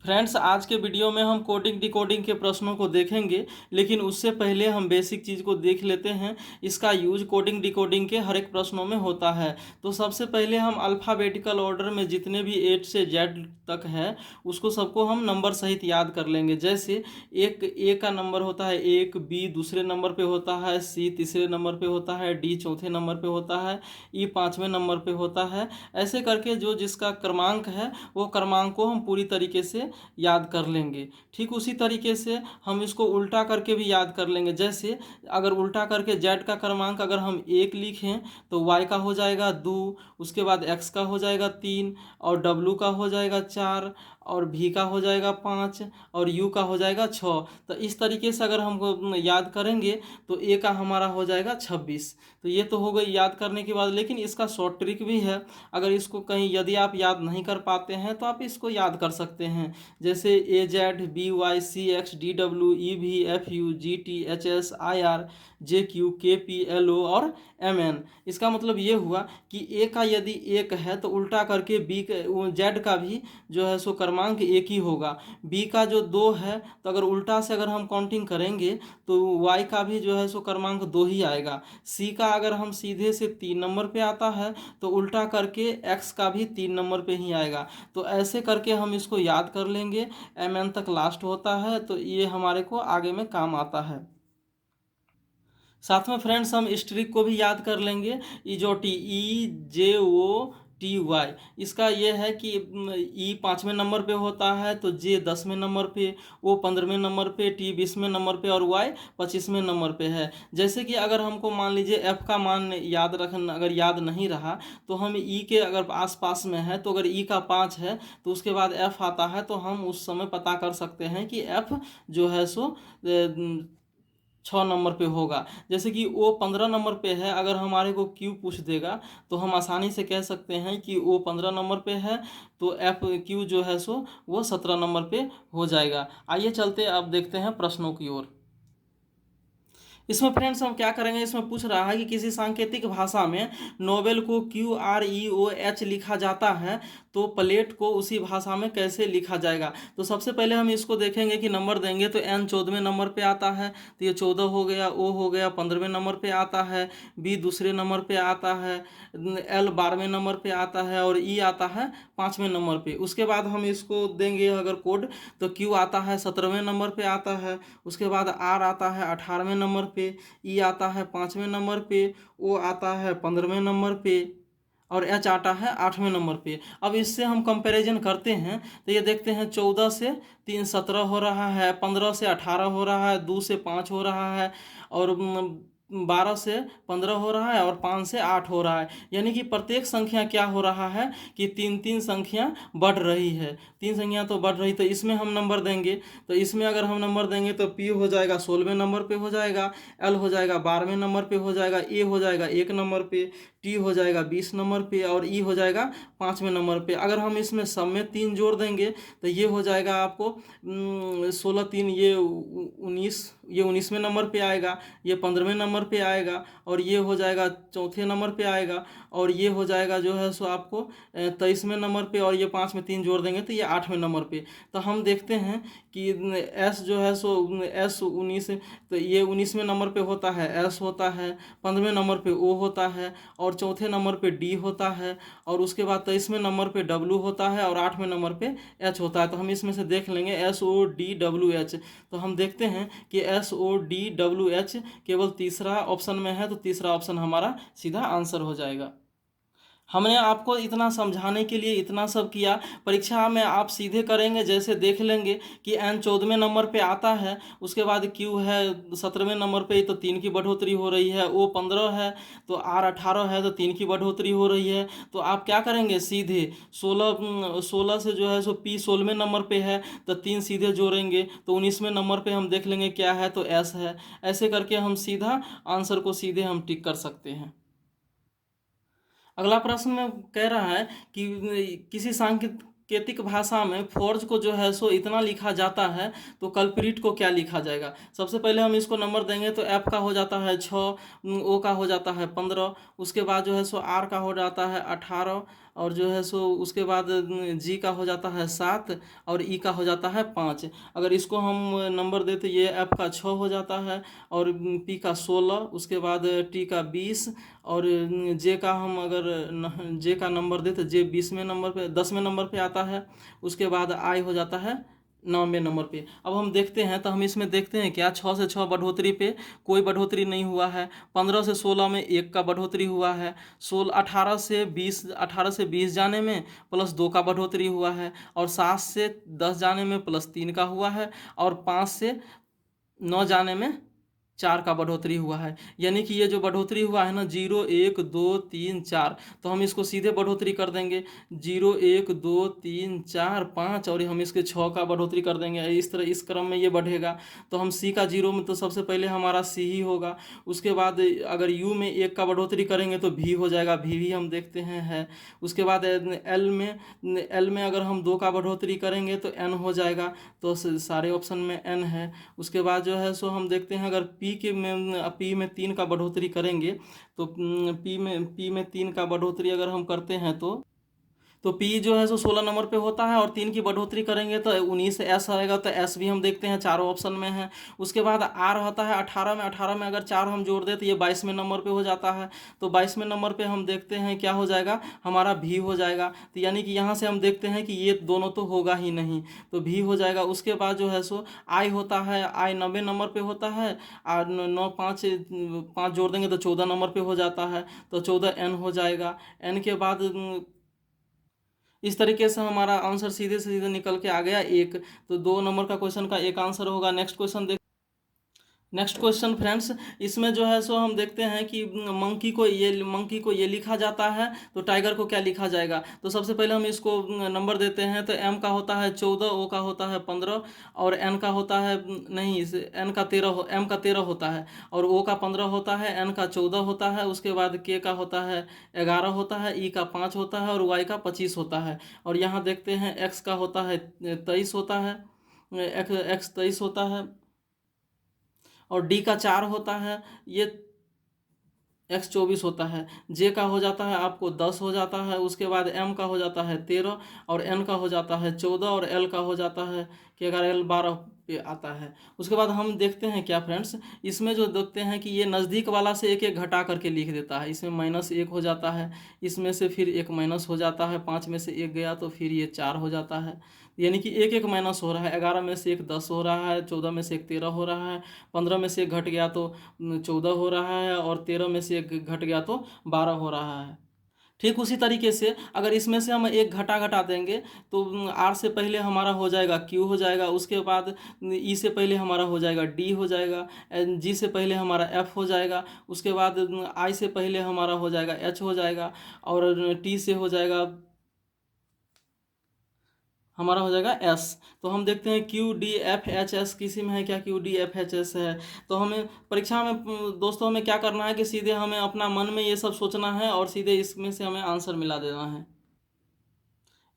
Friends, आज के video में हम कोडिंग डिकोडिंग के प्रश्नों को देखेंगे, लेकिन उससे पहले हम बेसिक चीज़ को देख लेते हैं। इसका यूज कोडिंग डिकोडिंग के हर एक प्रश्नों में होता है। तो सबसे पहले हम अल्फ़ाबेटिकल ऑर्डर में जितने भी ए से जेड तक है उसको सबको हम नंबर सहित याद कर लेंगे। जैसे एक ए का नंबर होता है एक, बी दूसरे नंबर पे होता है, सी तीसरे नंबर पे होता है, डी चौथे नंबर पे होता है, ई पाँचवें नंबर पे होता है। ऐसे करके जो जिसका क्रमांक है वो क्रमांक को हम पूरी तरीके से याद कर लेंगे। ठीक उसी तरीके से हम इसको उल्टा करके भी याद कर लेंगे। जैसे अगर उल्टा करके जेड का क्रमांक अगर हम एक लिखें तो वाई का हो जाएगा 2, उसके बाद एक्स का हो जाएगा 3, और डब्लू का हो जाएगा 4, और भी का हो जाएगा 5, और यू का हो जाएगा 6। तो इस तरीके से अगर हम याद करेंगे तो ए का हमारा हो जाएगा 26। तो ये तो हो गई याद करने के बाद, लेकिन इसका शॉर्ट ट्रिक भी है। अगर इसको कहीं यदि आप याद नहीं कर पाते हैं तो आप इसको याद कर सकते हैं। जैसे A Z, B Y, C X, D W, E V, F U, G T, H S, I R, J Q, K P, L O और एम एन। इसका मतलब ये हुआ कि ए का यदि एक है तो उल्टा करके बी जेड का भी जो है सो क्रमांक एक ही होगा। बी का जो 2 है तो अगर उल्टा से अगर हम काउंटिंग करेंगे तो वाई का भी जो है सो क्रमांक 2 ही आएगा। सी का अगर हम सीधे से 3 नंबर पे आता है तो उल्टा करके एक्स का भी 3 नंबर पे ही आएगा। तो ऐसे करके हम इसको याद कर लेंगे। एम एन तक लास्ट होता है तो ये हमारे को आगे में काम आता है। साथ में फ्रेंड्स हम स्ट्रिक को भी याद कर लेंगे। ई जो टी, ई जे ओ टी वाई, इसका ये है कि ई पाँचवें नंबर पे होता है तो जे 10वें नंबर पे, ओ 15वें नंबर पे, टी 20वें नंबर पे और वाई 25वें नंबर पे है। जैसे कि अगर हमको मान लीजिए एफ का मान याद रखना, अगर याद नहीं रहा तो हम ई के अगर आस पास में है तो अगर ई का 5 है तो उसके बाद एफ आता है तो हम उस समय पता कर सकते हैं कि एफ जो है सो 6 नंबर पे होगा। जैसे कि वो 15 नंबर पे है, अगर हमारे को क्यू पूछ देगा तो हम आसानी से कह सकते हैं कि वो 15 नंबर पे है तो एफ क्यू जो है सो वो 17 नंबर पे हो जाएगा। आइए चलते अब देखते हैं प्रश्नों की ओर। इसमें फ्रेंड्स हम क्या करेंगे, इसमें पूछ रहा है कि किसी सांकेतिक भाषा में नोबेल को QREOH लिखा जाता है तो प्लेट को उसी भाषा में कैसे लिखा जाएगा। तो सबसे पहले हम इसको देखेंगे कि नंबर देंगे तो एन 14वें नंबर पे आता है तो ये 14 हो गया, ओ हो गया 15वें नंबर पे आता है, बी दूसरे नंबर पे आता है, एल 12वें नंबर पे आता है और ई आता है 5वें नंबर पे। उसके बाद हम इसको देंगे अगर कोड तो क्यू आता है 17वें नंबर पे आता है, उसके बाद आर आता है 18वें नंबर पे, ई आता है 5वें नंबर पे, ओ आता है 15वें नंबर पे और एच आता है 8वें नंबर पे। अब इससे हम कंपैरिजन करते हैं तो ये देखते हैं 14 से 3 17 हो रहा है, 15 से 18 हो रहा है, 2 से 5 हो रहा है और 12 से 15 हो रहा है और 5 से 8 हो रहा है। यानी कि प्रत्येक संख्या क्या हो रहा है कि 3 3 संख्या बढ़ रही है। 3 संख्या तो बढ़ रही, तो इसमें हम नंबर देंगे तो इसमें अगर हम नंबर देंगे तो पी हो जाएगा 16वें नंबर पे हो जाएगा, एल हो जाएगा 12वें नंबर पे हो जाएगा, ए हो जाएगा 1 नंबर पे, टी हो जाएगा 20 नंबर पे और ई हो जाएगा 5वें नंबर पे। अगर हम इसमें सब में 3 जोड़ देंगे तो ये हो जाएगा आपको 16 3 ये 19, ये 19वें नंबर पे आएगा, ये 15वें नंबर पे आएगा और ये हो जाएगा चौथे नंबर पे आएगा और ये हो जाएगा जो है सो आपको 23वें नंबर पे और ये 5 में 3 जोड़ देंगे तो ये 8वें नंबर पे। तो हम देखते हैं कि एस जो है सो एस 19, तो ये 19वें नंबर पे होता है एस होता है, 15वें नंबर पे ओ होता है और चौथे नंबर पे डी होता है और उसके बाद 23वें नंबर पे डब्लू होता है और 8वें नंबर पे एच होता है। तो हम इसमें से देख लेंगे SODWH। तो हम देखते हैं कि SODWH केवल तीसरा ऑप्शन में है तो तीसरा ऑप्शन हमारा सीधा आंसर हो जाएगा। हमने आपको इतना समझाने के लिए इतना सब किया, परीक्षा में आप सीधे करेंगे जैसे देख लेंगे कि एन 14वें नंबर पे आता है, उसके बाद क्यू है 17वें नंबर पे तो 3 की बढ़ोतरी हो रही है, ओ 15 है तो आर 18 है तो 3 की बढ़ोतरी हो रही है। तो आप क्या करेंगे सीधे 16 से जो है सो पी 16वें नंबर पे है तो 3 सीधे जोड़ेंगे तो 19वें नंबर पे हम देख लेंगे क्या है तो एस है। ऐसे करके हम सीधा आंसर को सीधे हम टिक कर सकते हैं। अगला प्रश्न में कह रहा है कि किसी सांकेतिक भाषा में फोर्ज को जो है सो इतना लिखा जाता है तो कल्प्रिट को क्या लिखा जाएगा। सबसे पहले हम इसको नंबर देंगे तो एफ का हो जाता है 6, ओ का हो जाता है 15, उसके बाद जो है सो आर का हो जाता है 18 और जो है सो उसके बाद जी का हो जाता है 7 और ई का हो जाता है 5। अगर इसको हम नंबर दें तो ये एफ का 6 हो जाता है और पी का 16, उसके बाद टी का 20 और जे का हम अगर जे का नंबर दें तो जे 20वें नंबर पे 10वें नंबर पे आता है। उसके बाद आई हो जाता है 9वें नंबर पे। अब हम देखते हैं तो हम इसमें देखते हैं क्या 6 से 6 बढ़ोतरी पे कोई बढ़ोतरी नहीं हुआ है। 15 से 16 में 1 का बढ़ोतरी हुआ है। 18 से 20 जाने में +2 का बढ़ोतरी हुआ है और 7 से 10 जाने में +3 का हुआ है और 5 से 9 जाने में 4 का बढ़ोतरी हुआ है। यानी कि ये जो बढ़ोतरी हुआ है ना 0 1 2 3 4, तो हम इसको सीधे बढ़ोतरी कर देंगे 0 1 2 3 4 5 और हम इसके 6 का बढ़ोतरी कर देंगे। इस तरह इस क्रम में ये बढ़ेगा। तो हम सी का 0 में तो सबसे पहले हमारा सी ही होगा। उसके बाद अगर यू में 1 का बढ़ोतरी करेंगे तो भी हो जाएगा, भी हम देखते हैं है। उसके बाद एल में अगर हम 2 का बढ़ोतरी करेंगे तो एन हो जाएगा। तो सारे ऑप्शन में एन है। उसके बाद जो है सो हम देखते हैं अगर पी में 3 का बढ़ोतरी करेंगे तो पी में 3 का बढ़ोतरी अगर हम करते हैं तो P जो है सो 16 नंबर पे होता है और 3 की बढ़ोतरी करेंगे तो 19 S आएगा। तो S भी हम देखते हैं चारों ऑप्शन में है। उसके बाद R होता है 18 में। 18 में अगर 4 हम जोड़ दें तो ये 22वें नंबर पे हो जाता है। तो 22वें नंबर पे हम देखते हैं क्या हो जाएगा, हमारा भी हो जाएगा। तो यानी कि यहाँ से हम देखते हैं कि ये दोनों तो होगा ही नहीं, तो भी हो जाएगा। उसके बाद जो है सो I होता है, I 90 नंबर पे होता है और 9 5 5 जोड़ देंगे तो 14 नंबर पे हो जाता है। तो 14 N हो जाएगा। N के बाद इस तरीके से हमारा आंसर सीधे से सीधे निकल के आ गया एक। तो 2 नंबर का क्वेश्चन का एक आंसर होगा। नेक्स्ट क्वेश्चन देख। नेक्स्ट क्वेश्चन फ्रेंड्स, इसमें जो है सो हम देखते हैं कि मंकी को ये लिखा जाता है तो टाइगर को क्या लिखा जाएगा। तो सबसे पहले हम इसको नंबर देते हैं। तो एम का होता है 14, ओ का होता है 15 और एन का होता है नहीं एन का 13 एम का 13 होता है और ओ का 15 होता है, एन का 14 होता है। उसके बाद के का होता है 11 होता है, ई का 5 होता है और वाई का 25 होता है। और यहाँ देखते हैं एक्स का होता है 23 होता है, एक्स 23 होता है और डी का 4 होता है, ये एक्स 24 होता है। जे का हो जाता है आपको 10 हो जाता है। उसके बाद एम का हो जाता है 13 और एन का हो जाता है 14 और एल का हो जाता है कि अगर एल 12 पे आता है। उसके बाद हम देखते हैं क्या फ्रेंड्स, इसमें जो देखते हैं कि ये नज़दीक वाला से एक एक घटा करके लिख देता है। इसमें -1 हो जाता है, इसमें से फिर एक माइनस हो जाता है, 5 में से 1 गया तो फिर ये 4 हो जाता है। यानी कि एक एक माइनस हो रहा है। 11 में से 1 10 हो रहा है, 14 में से 1 13 हो रहा है, 15 में से 1 घट गया तो 14 हो रहा है और 13 में से 1 घट गया तो 12 हो रहा है। ठीक उसी तरीके से अगर इसमें से हम एक घटा देंगे तो आर से पहले हमारा हो जाएगा क्यू हो जाएगा। उसके बाद ई से पहले हमारा हो जाएगा डी हो जाएगा, जी से पहले हमारा एफ हो जाएगा। उसके बाद आई से पहले हमारा हो जाएगा एच हो जाएगा और टी से हो जाएगा हमारा हो जाएगा एस। तो हम देखते हैं Q D F H S किसी में है क्या, Q D F H S है। तो हमें परीक्षा में दोस्तों हमें क्या करना है कि सीधे हमें अपना मन में ये सब सोचना है और सीधे इसमें से हमें आंसर मिला देना है।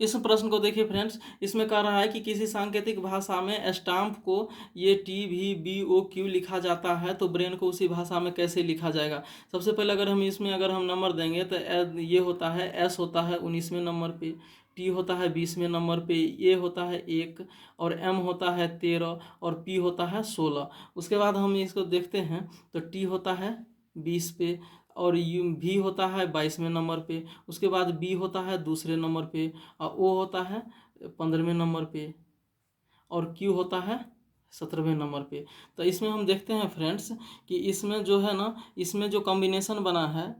इस प्रश्न को देखिए फ्रेंड्स, इसमें कह रहा है कि किसी सांकेतिक भाषा में स्टाम्प को ये T V B O Q लिखा जाता है तो ब्रेन को उसी भाषा में कैसे लिखा जाएगा। सबसे पहले अगर हम इसमें अगर हम नंबर देंगे तो ये होता है एस होता है 19वें नंबर पे, टी होता है 20वें नंबर पे, ए होता है 1 और एम होता है 13 और पी होता है 16। उसके बाद हम इसको देखते हैं तो टी होता है 20 पे और यू भी होता है 22वें नंबर पे। उसके बाद बी होता है दूसरे नंबर पे और ओ होता है 15वें नंबर पे और क्यू होता है 17वें नंबर पे। तो इसमें हम देखते हैं फ्रेंड्स कि इसमें जो है ना, इसमें जो कॉम्बिनेशन बना है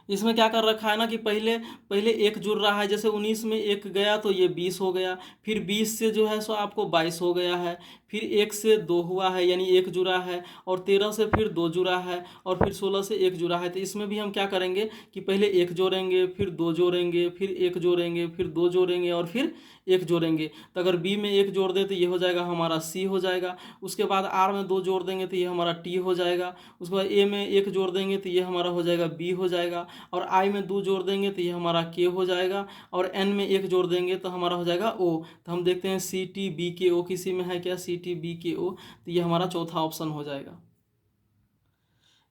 इसमें क्या कर रखा है ना कि पहले पहले एक जुड़ रहा है। जैसे 19 में 1 गया तो ये 20 हो गया, फिर 20 से जो है सो आपको 22 हो गया है, फिर 1 से 2 हुआ है यानी 1 जुड़ा है और 13 से फिर 2 जुड़ा है और फिर 16 से 1 जुड़ा है। तो इसमें भी हम क्या करेंगे कि पहले 1 जोड़ेंगे, फिर 2 जोड़ेंगे, फिर 1 जोड़ेंगे, फिर 2 जोड़ेंगे और फिर 1 जोड़ेंगे। तो अगर बी में 1 जोड़ दे तो ये हो जाएगा हमारा सी हो जाएगा। उसके बाद आर में 2 जोड़ देंगे तो ये हमारा टी हो जाएगा। उसके बाद ए में 1 जोड़ देंगे तो ये हमारा हो जाएगा बी हो जाएगा और आई में 2 जोड़ देंगे तो ये हमारा के हो जाएगा और एन में 1 जोड़ देंगे तो हमारा हो जाएगा ओ। तो हम देखते हैं सी टी बी के ओ किसी में है क्या, सी टी बी के ओ, तो ये हमारा चौथा ऑप्शन हो जाएगा।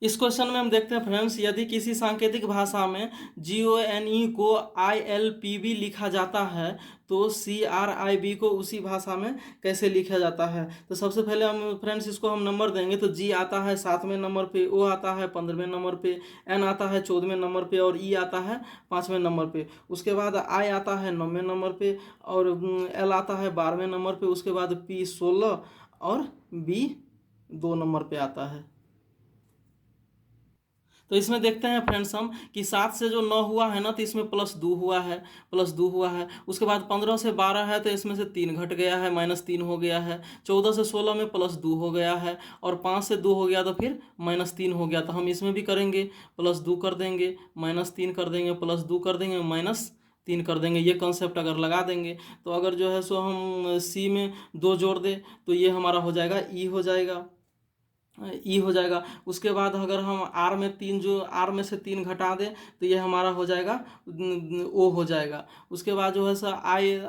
इस क्वेश्चन में हम देखते हैं फ्रेंड्स, यदि किसी सांकेतिक भाषा में GONE को ILPB लिखा जाता है तो CRIB को उसी भाषा में कैसे लिखा जाता है। तो सबसे पहले हम फ्रेंड्स इसको हम नंबर देंगे। तो G आता है 7वें नंबर पे, O आता है 15वें नंबर पे, N आता है 14वें नंबर पे और E आता है 5वें नंबर पे। उसके बाद I आता है 9वें नंबर पे और L आता है 12वें नंबर पे। उसके बाद P 16 और B 2 नंबर पे आता है। तो इसमें देखते हैं फ्रेंड्स हम कि 7 से जो 9 हुआ है ना, तो इसमें +2 हुआ है, +2 हुआ है। उसके बाद 15 से 12 है तो इसमें से 3 घट गया है, -3 हो गया है। 14 से 16 में +2 हो गया है और 5 से 2 हो गया तो फिर -3 हो गया। तो हम इसमें भी करेंगे, +2 कर देंगे, -3 कर देंगे, +2 कर देंगे, -3 कर देंगे। ये कॉन्सेप्ट अगर लगा देंगे तो अगर जो है सो हम सी में 2 जोड़ दें तो ये हमारा हो जाएगा ई हो जाएगा, ई हो जाएगा। उसके बाद अगर हम आर में 3 जो आर में से 3 घटा दें तो ये हमारा हो जाएगा ओ हो जाएगा। उसके बाद जो है सर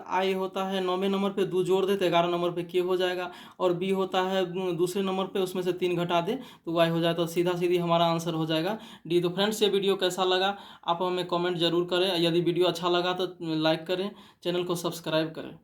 आई होता है 9वें नंबर पे, 2 जोड़ दे तो 11 नंबर पे के हो जाएगा। और बी होता है दूसरे नंबर पे, उसमें से 3 घटा दे तो वाई हो जाएगा। तो सीधा सीधी हमारा आंसर हो जाएगा डी। तो फ्रेंड्स ये वीडियो कैसा लगा आप हमें कमेंट जरूर करें। यदि वीडियो अच्छा लगा तो लाइक करें, चैनल को सब्सक्राइब करें।